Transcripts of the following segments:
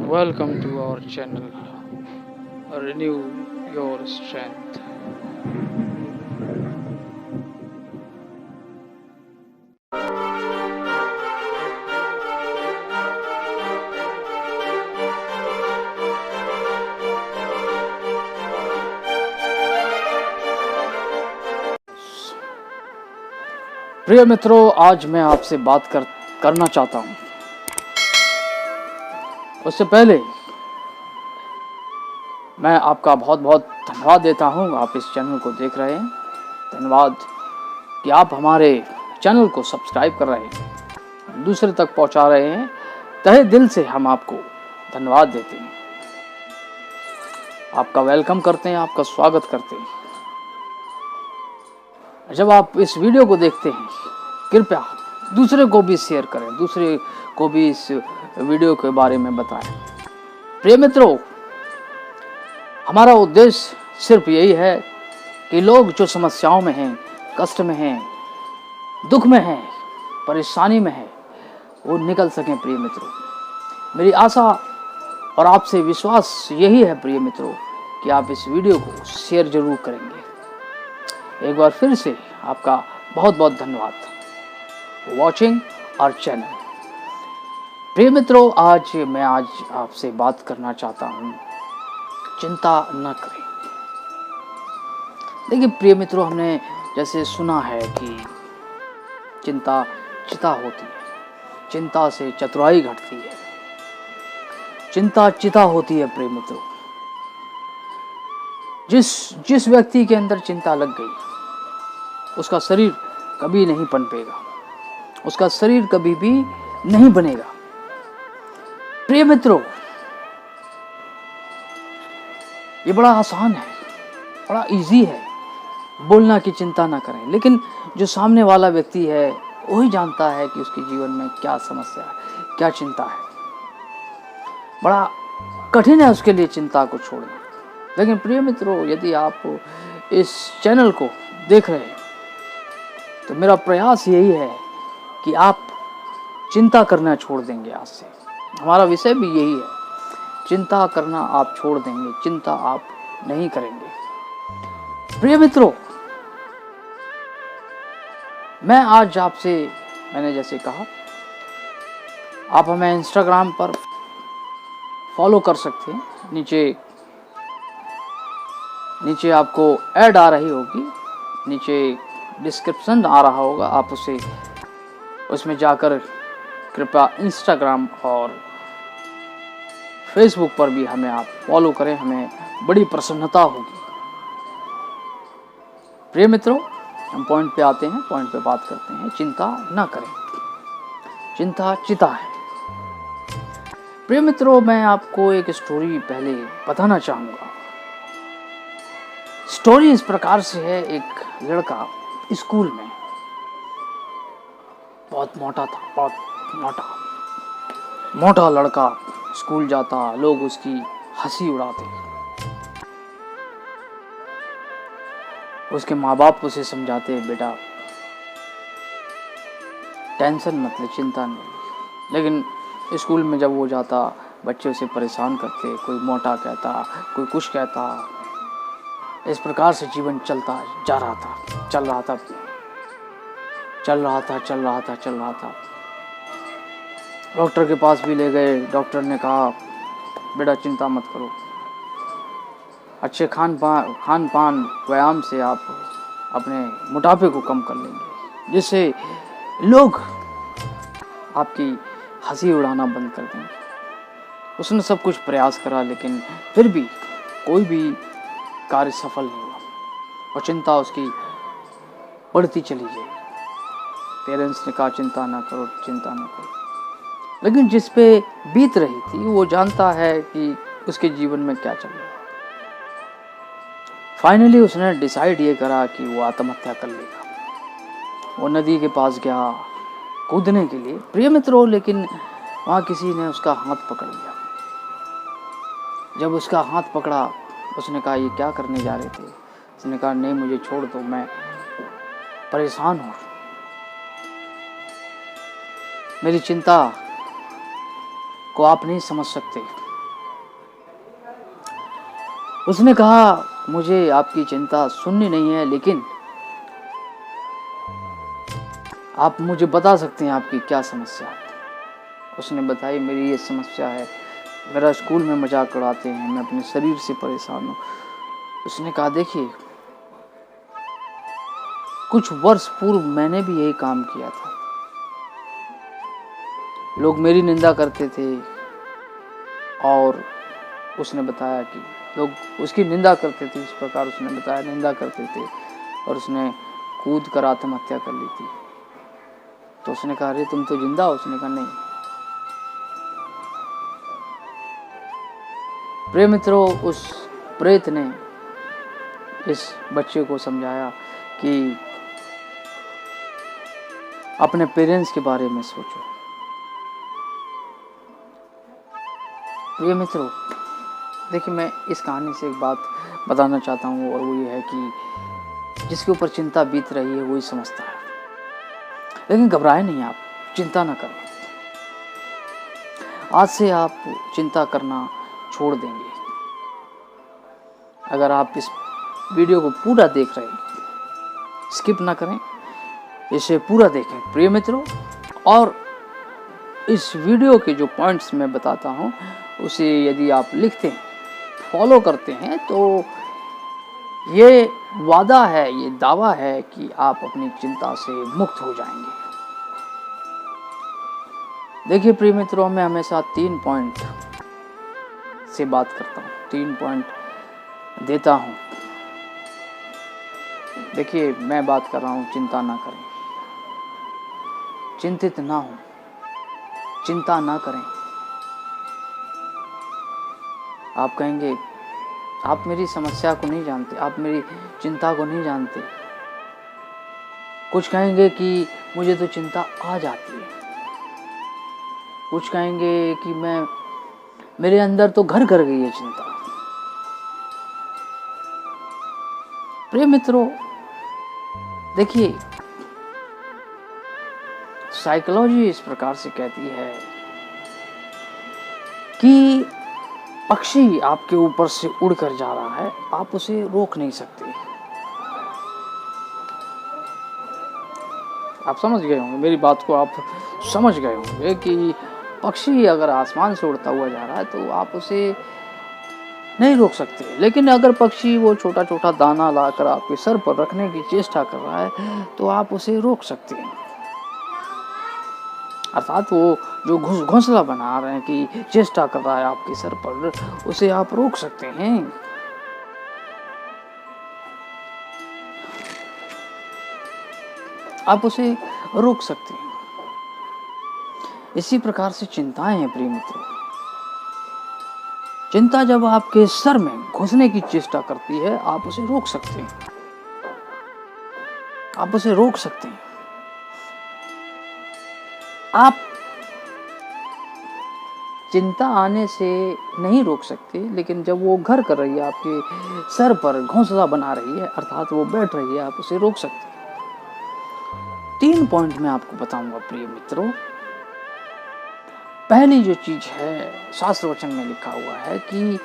Welcome to our channel. Renew your strength. प्रिय मित्रों, आज मैं आपसे बात करना चाहता हूँ। उससे पहले मैं आपका बहुत बहुत धन्यवाद देता हूँ। आप इस चैनल को देख रहे हैं, धन्यवाद कि आप हमारे चैनल को सब्सक्राइब कर रहे हैं, दूसरे तक पहुँचा रहे हैं। तहे दिल से हम आपको धन्यवाद देते हैं, आपका वेलकम करते हैं, आपका स्वागत करते हैं। जब आप इस वीडियो को देखते हैं, कृपया दूसरे को भी शेयर करें, दूसरे को भी इस वीडियो के बारे में बताएं। प्रिय मित्रों, हमारा उद्देश्य सिर्फ यही है कि लोग जो समस्याओं में हैं, कष्ट में हैं, दुख में हैं, परेशानी में हैं, वो निकल सकें। प्रिय मित्रों, मेरी आशा और आपसे विश्वास यही है प्रिय मित्रों कि आप इस वीडियो को शेयर जरूर करेंगे। एक बार फिर से आपका बहुत बहुत धन्यवाद वॉचिंग आवर चैनल। प्रिय मित्रों, आज मैं आपसे बात करना चाहता हूँ, चिंता न करें। देखिए प्रिय मित्रों, हमने जैसे सुना है कि चिंता चिता होती है, चिंता से चतुराई घटती है, चिंता चिता होती है। प्रिय मित्रों, जिस व्यक्ति के अंदर चिंता लग गई, उसका शरीर कभी नहीं पनपेगा, उसका शरीर कभी भी नहीं बनेगा। प्रिय मित्रों, ये बड़ा आसान है, बड़ा इजी है बोलना कि चिंता ना करें, लेकिन जो सामने वाला व्यक्ति है वही जानता है कि उसके जीवन में क्या समस्या है, क्या चिंता है। बड़ा कठिन है उसके लिए चिंता को छोड़ना। लेकिन प्रिय मित्रों, यदि आप इस चैनल को देख रहे हैं तो मेरा प्रयास यही है कि आप चिंता करना छोड़ देंगे। आज से हमारा विषय भी यही है, चिंता करना आप छोड़ देंगे, चिंता आप नहीं करेंगे। प्रिय मित्रों, मैं आज आपसे, मैंने जैसे कहा, आप हमें इंस्टाग्राम पर फॉलो कर सकते हैं। नीचे आपको ऐड आ रही होगी, नीचे डिस्क्रिप्शन आ रहा होगा, आप उसमें जाकर कृपया इंस्टाग्राम और फेसबुक पर भी हमें आप फॉलो करें, हमें बड़ी प्रसन्नता होगी। प्रिय मित्रों, हम पॉइंट पे आते हैं, पॉइंट पे बात करते हैं। चिंता ना करें, चिंता चिता है। प्रिय मित्रों, मैं आपको एक स्टोरी पहले बताना चाहूँगा। स्टोरी इस प्रकार से है, एक लड़का स्कूल में बहुत मोटा था, बहुत मोटा लड़का स्कूल जाता, लोग उसकी हंसी उड़ाते। उसके माँ बाप उसे समझाते, बेटा टेंशन मत ले, चिंता नहीं। लेकिन स्कूल में जब वो जाता, बच्चे उसे परेशान करते, कोई मोटा कहता, कोई कुछ कहता। इस प्रकार से जीवन चलता जा रहा था, चल रहा था। डॉक्टर के पास भी ले गए। डॉक्टर ने कहा, बेटा चिंता मत करो, अच्छे खान पान व्यायाम से आप अपने मोटापे को कम कर लेंगे, जिससे लोग आपकी हंसी उड़ाना बंद कर देंगे। उसने सब कुछ प्रयास करा, लेकिन फिर भी कोई भी कार्य सफल नहीं हुआ और चिंता उसकी बढ़ती चली गई। पेरेंट्स ने कहा, चिंता ना करो, चिंता ना करो। लेकिन जिस पे बीत रही थी, वो जानता है कि उसके जीवन में क्या चल रहा है। फाइनली उसने डिसाइड ये करा कि वो आत्महत्या कर लेगा। वो नदी के पास गया कूदने के लिए, प्रिय मित्रों, लेकिन वहाँ किसी ने उसका हाथ पकड़ लिया। जब उसका हाथ पकड़ा, उसने कहा, ये क्या करने जा रहे थे? उसने कहा, नहीं मुझे छोड़ दो, मैं परेशान हूँ, मेरी चिंता को आप नहीं समझ सकते। उसने कहा, मुझे आपकी चिंता सुननी नहीं है, लेकिन आप मुझे बता सकते हैं आपकी क्या समस्या है। उसने बताई, मेरी ये समस्या है, मेरा स्कूल में मजाक उड़ाते हैं, मैं अपने शरीर से परेशान हूँ। उसने कहा, देखिए, कुछ वर्ष पूर्व मैंने भी यही काम किया था। लोग मेरी निंदा करते थे और उसने बताया कि लोग उसकी निंदा करते थे। इस प्रकार उसने बताया, निंदा करते थे और उसने कूद कर आत्महत्या कर ली थी। तो उसने कहा, अरे तुम तो जिंदा हो। उसने कहा, नहीं। प्रिय मित्रों, उस प्रेत ने इस बच्चे को समझाया कि अपने पेरेंट्स के बारे में सोचो। प्रिय मित्रों, देखिए, मैं इस कहानी से एक बात बताना चाहता हूँ, और वो ये है कि जिसके ऊपर चिंता बीत रही है वही समझता है। लेकिन घबराए नहीं आप, चिंता ना करें। आज से आप चिंता करना छोड़ देंगे अगर आप इस वीडियो को पूरा देख रहे हैं। स्किप ना करें, इसे पूरा देखें प्रिय मित्रों। और इस वीडियो के जो पॉइंट्स मैं बताता हूँ उसे यदि आप लिखते हैं, फॉलो करते हैं, तो ये वादा है, ये दावा है कि आप अपनी चिंता से मुक्त हो जाएंगे। देखिए प्रिय मित्रों, मैं हमेशा 3 पॉइंट से बात करता हूँ, 3 पॉइंट देता हूँ। देखिए, मैं बात कर रहा हूँ, चिंता ना करें, चिंतित ना हो, चिंता ना करें। आप कहेंगे, आप मेरी समस्या को नहीं जानते, आप मेरी चिंता को नहीं जानते। कुछ कहेंगे कि मुझे तो चिंता आ जाती है, कुछ कहेंगे कि मेरे अंदर तो घर कर गई है चिंता। प्रिय मित्रों, देखिए, साइकोलॉजी इस प्रकार से कहती है कि पक्षी आपके ऊपर से उड़कर जा रहा है, आप उसे रोक नहीं सकते। आप समझ गए होंगे मेरी बात को, आप समझ गए होंगे कि पक्षी अगर आसमान से उड़ता हुआ जा रहा है तो आप उसे नहीं रोक सकते। लेकिन अगर पक्षी वो छोटा छोटा दाना लाकर आपके सर पर रखने की चेष्टा कर रहा है तो आप उसे रोक सकते हैं। अर्थात वो जो घोंसला बना रहे हैं कि चेष्टा कर रहा है आपके सर पर, उसे आप रोक सकते हैं। आप उसे रोक सकते हैं। इसी प्रकार से चिंताएं हैं प्रिय मित्रों। चिंता जब आपके सर में घुसने की चेष्टा करती है, आप उसे रोक सकते हैं, आप उसे रोक सकते हैं। आप चिंता आने से नहीं रोक सकते, लेकिन जब वो घर कर रही है, आपके सर पर घोंसला बना रही है, अर्थात वो बैठ रही है, आप उसे रोक सकते हैं। 3 पॉइंट मैं आपको बताऊंगा प्रिय मित्रों। पहली जो चीज है, शास्त्र वचन में लिखा हुआ है कि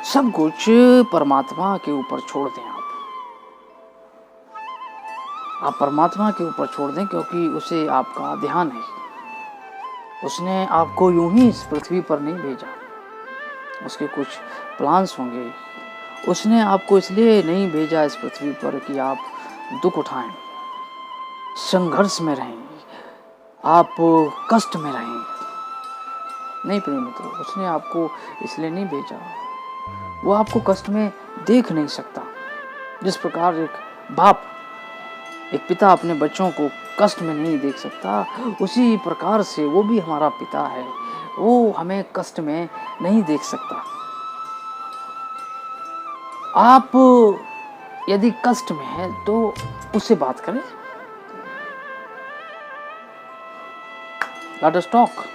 सब कुछ परमात्मा के ऊपर छोड़ दें। आप परमात्मा के ऊपर छोड़ दें, क्योंकि उसे आपका ध्यान है। उसने आपको यूं ही इस पृथ्वी पर नहीं भेजा, उसके कुछ प्लान्स होंगे। उसने आपको इसलिए नहीं भेजा इस पृथ्वी पर कि आप दुख उठाएं, संघर्ष में रहें, आप कष्ट में रहें। नहीं प्रिय मित्रों, उसने आपको इसलिए नहीं भेजा। वो आपको कष्ट में देख नहीं सकता। जिस प्रकार एक बाप, एक पिता अपने बच्चों को कष्ट में नहीं देख सकता, उसी प्रकार से वो भी हमारा पिता है, वो हमें कष्ट में नहीं देख सकता। आप यदि कष्ट में हैं तो उससे बात करें। Let us talk.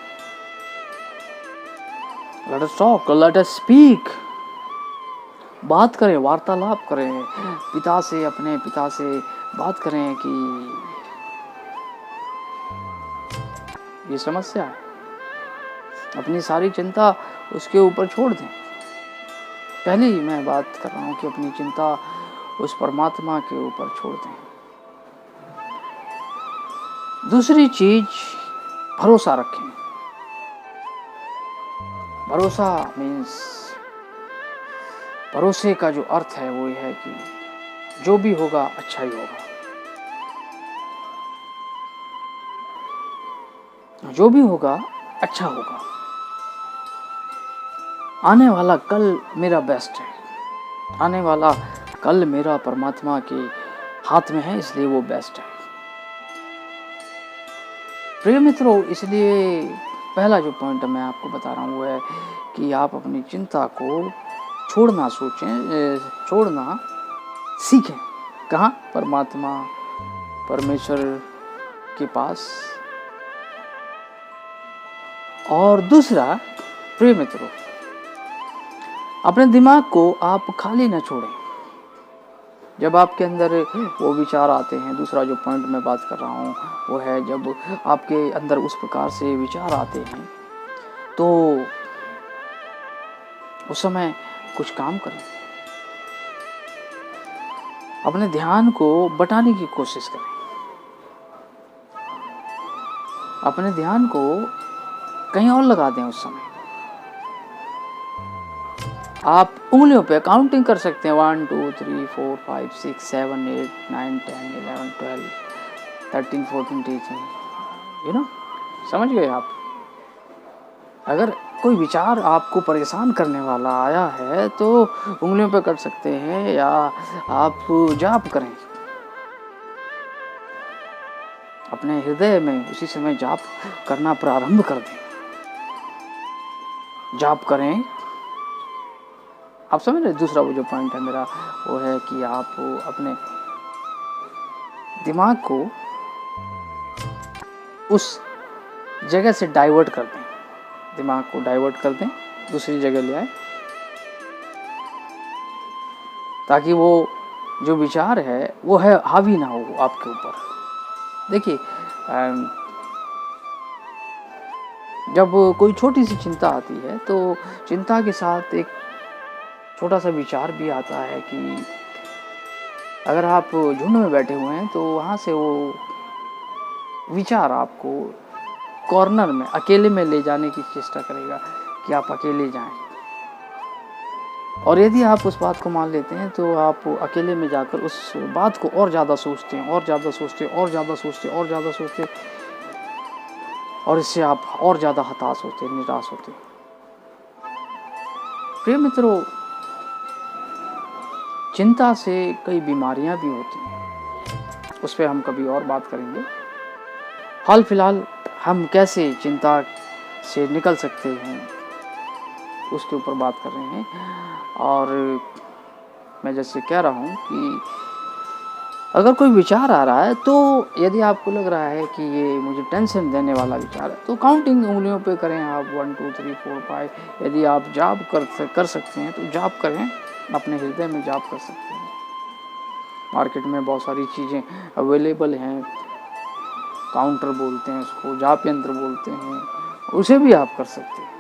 Let us talk. Let us speak. बात करें, वार्तालाप करें पिता से, अपने पिता से बात करें कि ये समस्या है। अपनी सारी चिंता उसके ऊपर छोड़ दें। पहले ही मैं बात कर रहा हूँ कि अपनी चिंता उस परमात्मा के ऊपर छोड़ दें। दूसरी चीज, भरोसा रखें। भरोसा मीन्स, भरोसे का जो अर्थ है वो ये है कि जो भी होगा अच्छा ही होगा, जो भी होगा अच्छा होगा। आने वाला कल मेरा बेस्ट है, आने वाला कल मेरा परमात्मा के हाथ में है, इसलिए वो बेस्ट है। प्रिय मित्रों, इसलिए पहला जो पॉइंट मैं आपको बता रहा हूँ वो है कि आप अपनी चिंता को छोड़ना छोड़ना सीखें। कहाँ? परमात्मा, परमेश्वर के पास। और दूसरा, प्रिय मित्रों, अपने दिमाग को आप खाली न छोड़ें। जब आपके अंदर वो विचार आते हैं, दूसरा जो पॉइंट मैं बात कर रहा हूँ वो है जब आपके अंदर उस प्रकार से विचार आते हैं तो उस समय कुछ काम करें। अपने ध्यान को बटाने की कोशिश करें। अपने ध्यान को कहीं और लगा दें। उस समय आप उंगलियों पे काउंटिंग कर सकते हैं, 1 2 3 4 5 6 7 8 9 10 11 12 13 14 18, समझ गए आप। अगर कोई विचार आपको परेशान करने वाला आया है तो उंगलियों पे कर सकते हैं या आप जाप करें। अपने हृदय में उसी समय जाप करना प्रारंभ कर दें। जाप करें। आप समझ रहे? दूसरा वो जो पॉइंट है मेरा वो है कि आप अपने दिमाग को उस जगह से डाइवर्ट कर दें। दिमाग को डाइवर्ट कर दें, दूसरी जगह ले आए, ताकि वो जो विचार है वो है हावी ना हो आपके ऊपर। देखिए, जब कोई छोटी सी चिंता आती है तो चिंता के साथ एक छोटा सा विचार भी आता है कि अगर आप झुंड में बैठे हुए हैं तो वहाँ से वो विचार आपको कॉर्नर में अकेले में ले जाने की चेष्टा करेगा कि आप अकेले जाएं। और यदि आप उस बात को मान लेते हैं तो आप अकेले में जाकर उस बात को और ज़्यादा सोचते हैं, और ज़्यादा सोचते, और ज़्यादा सोचते, और ज़्यादा सोचते, और इससे आप और ज़्यादा हताश होते, निराश होते। प्रिय मित्रों, चिंता से कई बीमारियां भी होती हैं, उस पर हम कभी और बात करेंगे। हाल फिलहाल हम कैसे चिंता से निकल सकते हैं उसके ऊपर बात कर रहे हैं। और मैं जैसे कह रहा हूँ कि अगर कोई विचार आ रहा है तो यदि आपको लग रहा है कि ये मुझे टेंशन देने वाला विचार है तो काउंटिंग उंगलियों पे करें आप, 1 2 3 4 5। यदि आप जाप कर सकते हैं तो जाप करें, अपने हृदय में जाप कर सकते हैं। मार्केट में बहुत सारी चीज़ें अवेलेबल हैं, काउंटर बोलते हैं उसको, जाप यंत्र बोलते हैं, उसे भी आप कर सकते हैं।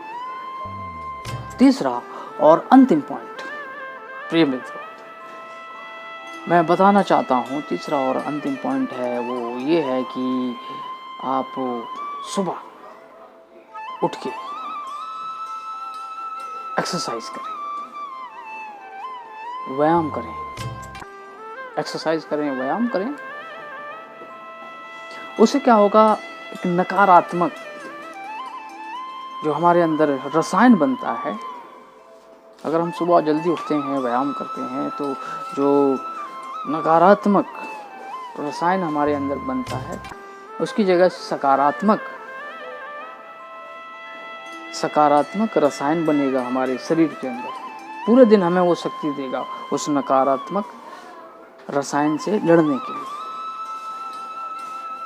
तीसरा और अंतिम पॉइंट, प्रिय मित्रों, मैं बताना चाहता हूँ, तीसरा और अंतिम पॉइंट है वो ये है कि आप सुबह उठ के एक्सरसाइज करें, व्यायाम करें। एक्सरसाइज करें, व्यायाम करें। उससे क्या होगा, एक नकारात्मक जो हमारे अंदर रसायन बनता है, अगर हम सुबह जल्दी उठते हैं, व्यायाम करते हैं तो जो नकारात्मक रसायन हमारे अंदर बनता है उसकी जगह सकारात्मक रसायन बनेगा हमारे शरीर के अंदर। पूरे दिन हमें वो शक्ति देगा उस नकारात्मक रसायन से लड़ने के लिए।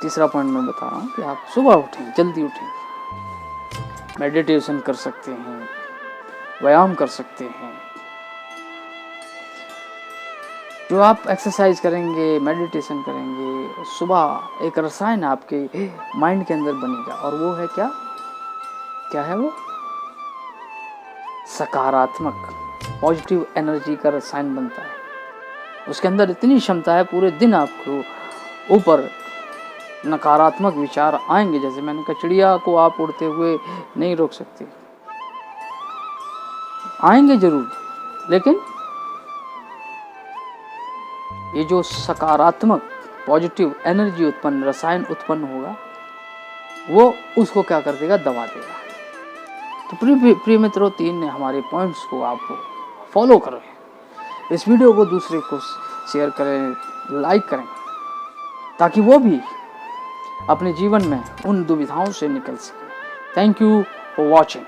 तीसरा पॉइंट मैं बता रहा हूँ कि आप सुबह उठें, जल्दी उठें, मेडिटेशन कर सकते हैं, व्यायाम कर सकते हैं। जो आप एक्सरसाइज करेंगे, मेडिटेशन करेंगे, सुबह एक रसायन आपके माइंड के अंदर बनेगा और वो है क्या है वो? सकारात्मक पॉजिटिव एनर्जी का रसायन बनता है। उसके अंदर इतनी क्षमता है, पूरे दिन आपको ऊपर नकारात्मक विचार आएंगे। जैसे मैंने कहा, चिड़िया को आप उड़ते हुए नहीं रोक सकते, आएंगे जरूर, लेकिन ये जो सकारात्मक पॉजिटिव एनर्जी उत्पन्न रसायन उत्पन्न होगा, वो उसको क्या कर देगा, दबा देगा। तो प्रिय मित्रों, 3 हमारे पॉइंट्स को आप फॉलो करें, इस वीडियो को दूसरे को शेयर करें, लाइक करें, ताकि वो भी अपने जीवन में उन दुविधाओं से निकल सके। Thank you for watching.